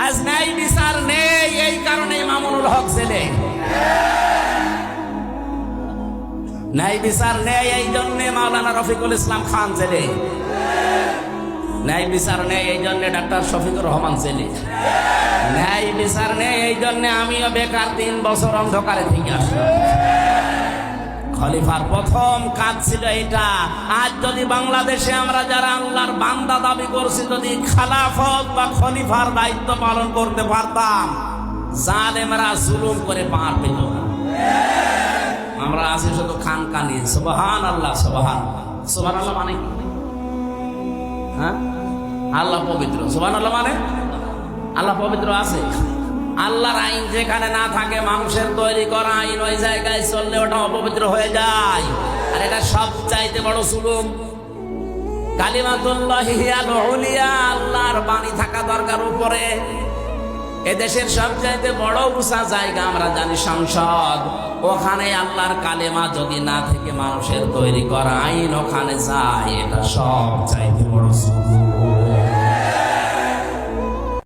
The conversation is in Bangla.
আজ ন্যায় বিচার নেই, এই কারণে মামুনুল হক জেলে। ন্যায় বিচার নেই, এই জন্যে মাওলানা রফিকুল ইসলাম খান জেলে। ন্যায় বিচার নেই, এই জন্যে ডাক্তার শফিকুর রহমান জেলে। ন্যায় বিচার নেই, এই জন্যে আমিও বেকার 3 বছর অন্ধকারে থেকে আসলাম। খলিফার প্রথম কাজ ছিল এটা। আজ যদি বাংলাদেশে আমরা যারা আল্লাহর বান্দা দাবি করছি, যদি খেলাফত বা খলিফার দায়িত্ব পালন করতে পারতাম, জালেমরা জুলুম করে পার পেত না। আমরা আছি শুধু খান কানি। সুবহানাল্লাহ, সুবহানাল্লাহ মানে কি? হ্যাঁ, আল্লাহ পবিত্র। সুবহানাল্লাহ মানে আল্লাহ পবিত্র আছে। আল্লাহর আইন যেখানে না থাকে, মানুষের তৈরি করা আইন ওই জায়গায় চললে ওটা অপবিত্র হয়ে যায়। আর এটা সবচাইতে বড় জুলুম। কালিমাতুল্লাহি হিয়াল উলিয়া, আল্লাহর বাণী থাকা দরকার উপরে। এদেশের সবচাইতে বড় উঁচা জায়গা আমরা জানি সংসদ। ওখানে আল্লাহর কালেমা যদি না থেকে মানুষের তৈরি করা আইন ওখানে যায়, এটা সবচাইতে বড় জুলুম।